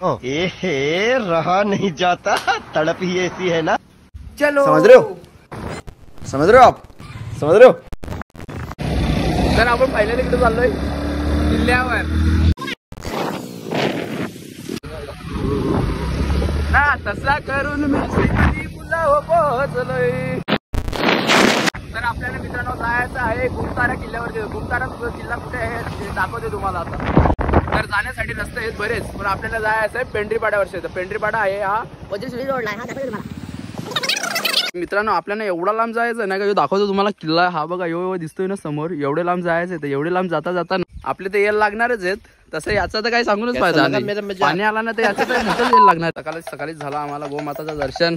रहा नहीं जाता, तड़प ही ऐसी है ना। चलो समझ रहे हो, समझ रहे हो आप, समझ रहे हो। तर आपण फायनली कुठे चाललोय, किल्ल्यावर ना, तसा करून मी पुलावर पोहोचलोय। तर आपल्याला मित्रांनो जायचं आहे गुमतारा किल्ल्यावरती। गुमतारा किल्ला कुठे आहे ते दाखवते तुम्हाला आता। तर जाण्यासाठी रस्ते आहेत बरेच, पण आपल्याला जायचं आहे पेंढरीपाड्यावरती। तर पेंढरीपाडा आहे हा रोडला, हा दाखवते तुम्हाला। मित्रांनो आपल्याला एवढा लांब जायचं नाही का, दाखवतो तुम्हाला किल्ला। हा बघा यो दिसतोय ना समोर, एवढे लांब जायचं आहे। तर एवढे लांब जाता जाता आपले तर येल लागणारच आहेत। तसं याचं तर काही सांगूनच पाहिजे, पाणी आला ना तर याचं तर मोठंच येल लागणार। सकाळीच झाला आम्हाला गोमाताचं दर्शन।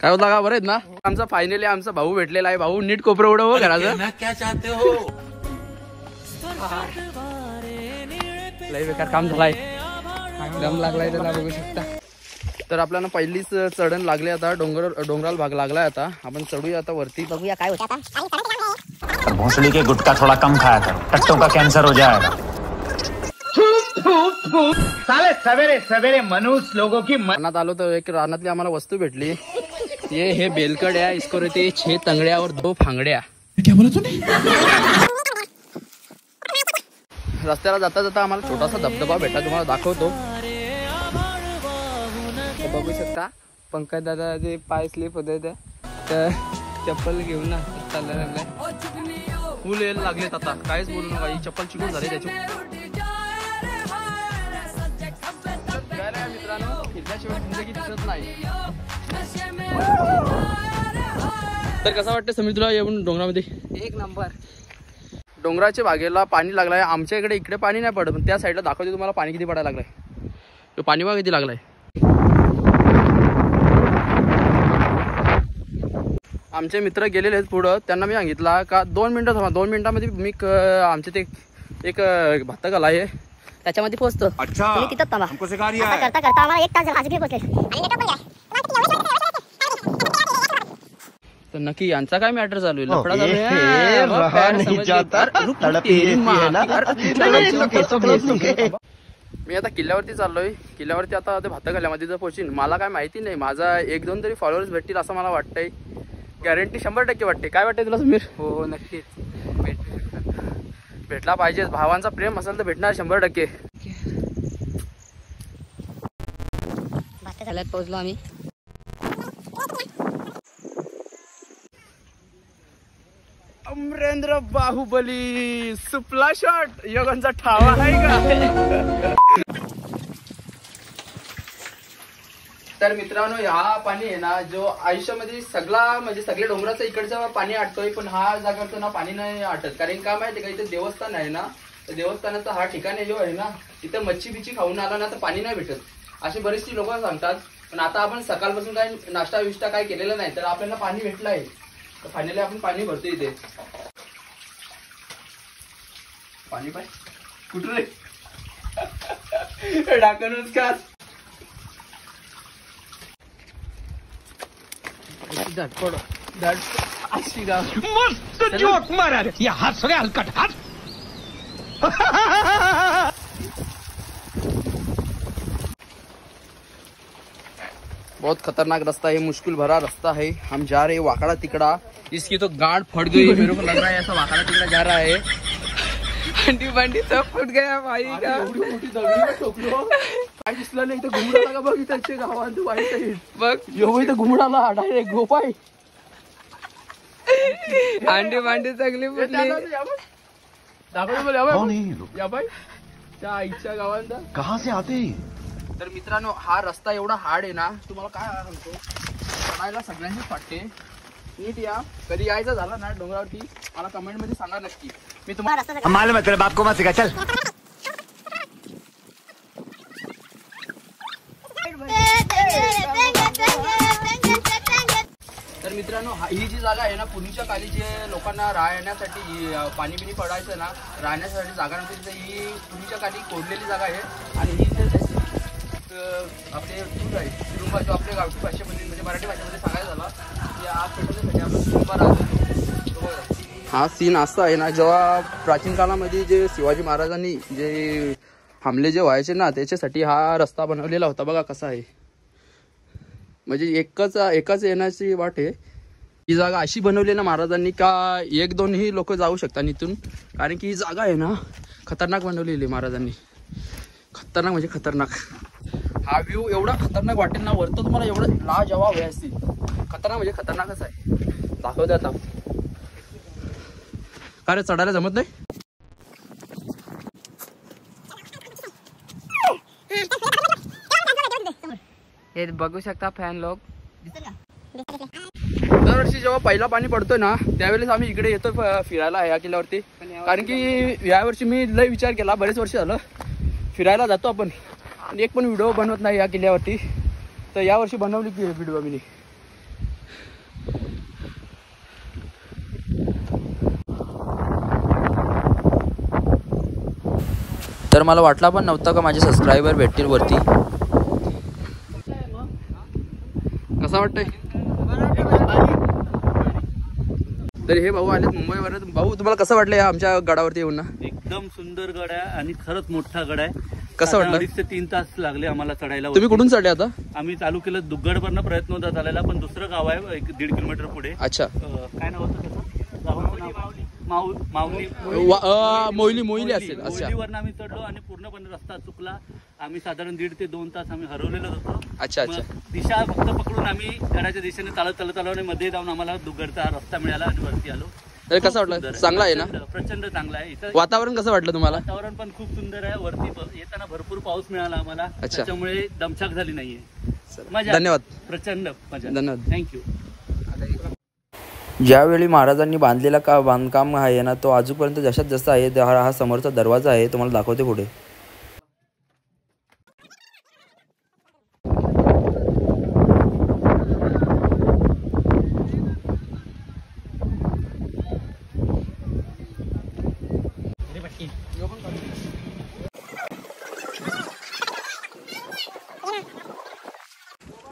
काय होता का, बरं आहेत ना। आमचा फायनली आमचा भाऊ भेटलेला आहे। भाऊ नीट कोपरं उडव घराचं, क्या चाहते हो। लय बेकार काम झालाय, दम लागलाय त्याला, बघू शकता। तर आपल्याला पहिलीच चढण लागली आता, डोंगराल भाग लागलाय। आता आपण चढूया आता वरती, बघूया काय होतं। भोसड़ी के गुटखा थोड़ा कम खाया था, टट्टों का कैंसर हो जाएगा। साले सवेरे सवेरे मनुष्य लोगों की रानात आलो तर एक रानातली आम्हाला वस्तू भेटली। ये हे बेलकड्या, इसको रहते 6 तंगड्या और 2 फांगड्या। क्या बोला तूने। रस्त्याला जाता जाता आम्हाला छोटासा धबधबा भेटला, तुम्हाला दाखवतो। बघू शकता पंकज दादा जे पाय स्लिप होते तर चप्पल घेऊन चालला लागलाय। फुल यायला लागलेत आता, काहीच बोलू नका, ही चप्पल चिकून झाली त्याची। मित्रांनो फिरल्याशिवाय जिंदगी दिसत नाही। तर कसं वाटतं समीर तुला येऊन डोंगरामध्ये? एक नंबर। डोंगराच्या बागेला पाणी लागलाय। आमच्या इकडे पाणी नाही पडत, पण त्या साईडला दाखवते तुम्हाला पाणी किती पडायला लागलाय। तो पाणी बघा किती लागलाय। आमचे मित्र गेलेले आहेत पुढं, त्यांना मी सांगितलं का 2 मिनिटं थांबा, 2 मिनिटांमध्ये मी आमचे ते एक भातकला आहे त्याच्यामध्ये पोहोचतो। अच्छा तिथं थांबा, करता करता आम्हाला 1 तास आज भी पोहोचले। तर नक्की यांचा काय मॅटर चालू आहे, लफडा चालू रहा नहीं जाता, तड़प ही ऐसी है ना। मी आता किल्ल्यावरती चाललोय। किल्ल्यावरती आता ते भातकल्यामध्ये जर पोहोचीन, मला काय माहिती नाही, माझा 1-2 तरी फॉलोअर्स भेटतील असं मला वाटतंय। गॅरंटी 100% वाटते। काय वाटतंय तुला समीर? हो नक्कीच भेटला पाहिजे, भावांचा प्रेम असेल तर भेटणार 100%। भातकल्यात पोहोचलो आम्ही। अमरेंद्र बाहुबली सुपला शॉट योगांचा ठावा आहे का? तर मित्रांनो हा पाणी आहे ना, जो आयुष्यामध्ये सगळा म्हणजे सगळ्या डोंगराचा इकडचा पाणी आटतोय, पण हा जागाचं ना पाणी नाही आटत। कारण का माहिती का, इथे देवस्थान आहे ना, तर देवस्थानाचा हा ठिकाण जो आहे ना, तिथं मच्छी बिच्छी खाऊन आला ना तर पाणी नाही भेटत, अशी बरीचशी लोक सांगतात। पण आता आपण सकाळपासून काय नाश्ता विष्टा काय केलेला नाही, तर आपल्याला पाणी भेटलं आहे। तर फायनली आपण पाणी भरतो इथे। पाणी पाय कुठं रे ढाकणच का मस्त जोक मारा रे, ये हंस रे हलकट हंस। बहुत खतरनाक रास्ता है, मुश्किल भरा रास्ता है। हम जा रहे हैं वाकड़ा तिकड़ा, इसकी तो गांड फट गई। मेरे को लग रहा है ऐसा वाकड़ा तिकड़ा जा रहा है। हंडी बंडी सब फुट गया भाई का। काय दिसला नाही, इथं घुमडाला का बघ, इथं गावात वाईट आहे बघ, यो इथं घुमडाला डायरेक्ट गोपाय अंडी भांडी सगळी फुटली। या बाई त्या आईच्या गावात कहाँ से आते? तर मित्रांनो हा रस्ता एवढा हार्ड आहे ना, तुम्हाला काय सांगतो, चढायला सगळ्यांनीच वाटते। नीट या, कधी यायचं झालं ना डोंगरावरती मला कमेंट मध्ये सांगा नक्की। मी तुम्हाला मालूम है तेरे बाप को मत सिखा, चल। तर मित्रांनो ही जी जागा आहे ना, पूर्वीच्या काली जे लोकांना राहण्यासाठी पाणी बिणी पडायचं ना, राहण्यासाठी जागा नव्हती, ही पूर्वीच्या काली कोरलेली जागा आहे। आणि ही आपले तुरुंग आहे, तुरुंबा जो आपल्या गावठी भाषेमध्ये म्हणजे मराठी भाषेमध्ये सांगायला झाला की आग पेटवण्यासाठी आपण तुरुंबा राहतो। हा सीन असा आहे ना, जेव्हा प्राचीन काळामध्ये जे शिवाजी महाराजांनी जे हमले जे व्हायचे ना त्याच्यासाठी हा रस्ता बनवलेला होता. बघा कसा आहे, म्हणजे एकाच येण्याची वाट आहे. ही जागा अशी बनवली ना महाराजांनी का 1-2 ही लोक जाऊ शकतात इथून, कारण की ही जागा आहे ना खतरनाक बनवलेली महाराजांनी. खतरनाक म्हणजे खतरनाक. हा व्ह्यू एवढा खतरनाक वाटेल ना, वरतं तुम्हाला एवढं लाजवाब आहे असतील. खतरनाक म्हणजे खतरनाकच आहे. दाखवते आता. का रे चढायला जमत नाही? हे बघू शकता फॅन लोक. दरवर्षी जेव्हा पहिला पाणी पडतोय ना त्यावेळेस आम्ही इकडे येतो फिरायला या किल्ल्यावरती. कारण की यावर्षी मी लय विचार केला, बरेच वर्ष झालं फिरायला जातो आपण, एक पण व्हिडिओ बनवत नाही या किल्ल्यावरती. तर यावर्षी बनवली की व्हिडिओ मी. तर मला वाटला पण नव्हता का माझे सबस्क्रायबर भेटतील वरती. कसा वाटतंय? तर हे भाऊ आलेत मुंबईवर. भाऊ तुम्हाला कसं वाटलं या आमच्या गडावरती येऊन ना? एकदम सुंदर गड आहे आणि खरंच मोठा गड आहे. कसं वाटलं? 2.5 ते 3 तास लागले आम्हाला चढायला. तुम्ही कुठून चढले आता? आम्ही चालू केलं दुग्गडवरनं प्रयत्न होता चालायला, पण दुसरं गाव आहे 1.5 किलोमीटर पुढे. अच्छा. काय नाव होतं त्याचं? गावाचं नाव माऊली. मोहिली असेल. अच्छा. मोहिलीवरनं आम्ही चढलो आणि पूर्णपणे रस्ता चुकला. आम्ही साधारण 1.5 ते 2 तास आम्ही हरवलेलो होतो. अच्छा. मग दिशा फक्त पकडून आम्ही गडाच्या दिशेने चालत आलो आणि मध्ये जाऊन आम्हाला दुग्गडचा रस्ता मिळाला आणि वरती आलो. तर कसं वाटलं? चांगला आहे ना? प्रचंड चांगला आहे. इथं वातावरण कसं वाटलं तुम्हाला? वातावरण पण खूप सुंदर आहे. वरती येताना भरपूर पाऊस मिळाला आम्हाला, अच्छा. त्याच्यामुळे दमछाक झाली नाहीये. मजा. धन्यवाद. प्रचंड मजा. धन्यवाद. थँक्यू. ज्यावेळी महाराजांनी बांधलेला बांधकाम आहे ना तो अजूनपर्यंत जशात जसा आहे. हा समोरचा दरवाजा आहे, तुम्हाला दाखवते पुढे.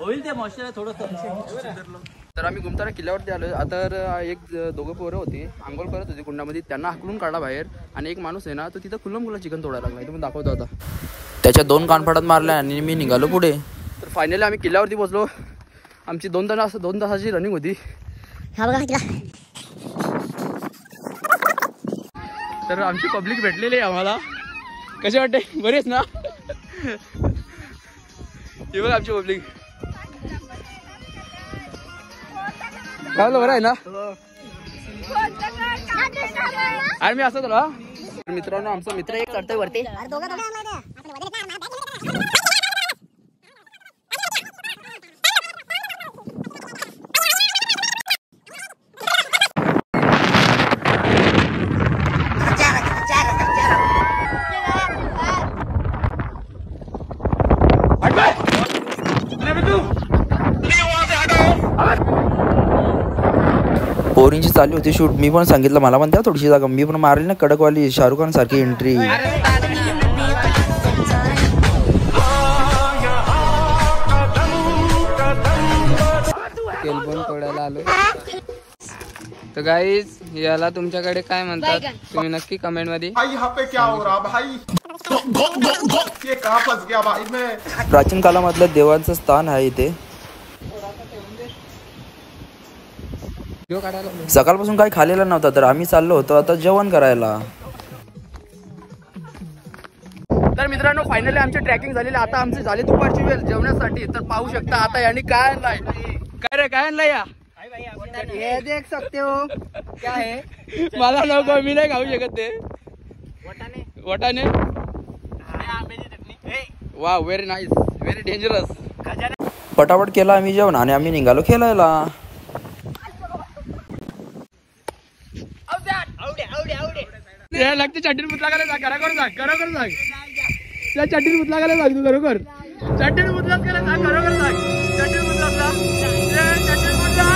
होईल ते मॉइश्चर थोडं. तर आम्ही गुमतारा किल्ल्यावरती आलो. आता एक दोघं पोरं होती, आंघोळ करत होती कुंडामध्ये, त्यांना हाकलून काढला बाहेर. आणि एक माणूस आहे ना तो तिथं खुल्लम चिकन तोडायला लागला. तुम्ही दाखवतो आता. त्याच्या 2 कानफाटात मारल्या आणि मी निघालो पुढे. तर फायनली आम्ही किल्ल्यावरती पोहोचलो. आमची 2 तासाची रनिंग होती. हा बघा किल्ला. तर आमची पब्लिक भेटलेली आहे आम्हाला. कसे वाटते? बरेच ना? हे बघ आमची पब्लिक. काय बरं आहे ना? आणि मी असं झाला मित्रांनो, आमचा मित्र एक चढतोय वरती. पोरींची चालली होती शूट. मी पण सांगितलं मला पण द्या थोडीशी जागा. मी पण मारली ना कडकवाली शाहरुख खान सारखी एंट्री. तेल पण तोडायला आलो. तर गाईज याला तुमच्याकडे काय म्हणतात तुम्ही नक्की कमेंट मध्ये. प्राचीन काळामधलं देवांचं स्थान आहे इथे. सकाळपासून काही खाल्लेलं नव्हतं तर आम्ही चाललो होतो आता जेवण करायला. तर मित्रांनो फायनली आमची ट्रॅकिंग झालेली. आता आमची झाली दुपारची वेळ जेवण्यासाठी. तर पाहू शकता आता यांनी काय आणलाय. काय रे काय आणलाय या? ये देख सकते हो क्या है. मला नको, मी नाही खाऊ शकत ते. वटाणे. वा व्हेरी नाईस, व्हेरी डेंजरस. पटापट केला आम्ही जेवण आणि आम्ही निघालो खेळायला. लागते चटणी पुतला करायला खरोखर सांग. खरोखर सांग त्या चटणी पुतला करायला सांग. तू खरोखर चटणी पुतलाच करायला सांग. खरोखर सांग चटणी पुतला. चटणी पुतला.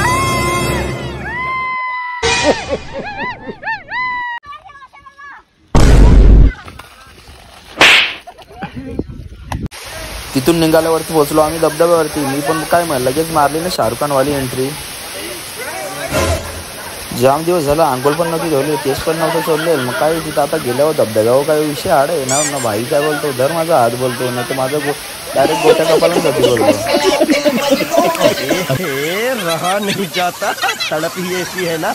तिथून निघाल्यावरती पोहोचलो आम्ही धबधब्यावरती. मी पण काय लगेच मारली ना शाहरुख खान वाली एंट्री. जाम दिवस झाला अंघोळ पण नव्हती धुवली, केस पण नव्हतं सोडले. मग काय तिथं आता गेल्यावर धबधब्यावर काय विषय आड आहे ना. ना भाई काय बोलतो, धर माझा हात बोलतो, नाही तर माझा डायरेक्ट गोट्या कपाला जाते बोलतो. रहा नहीं जाता, तड़प ही ऐसी है ना.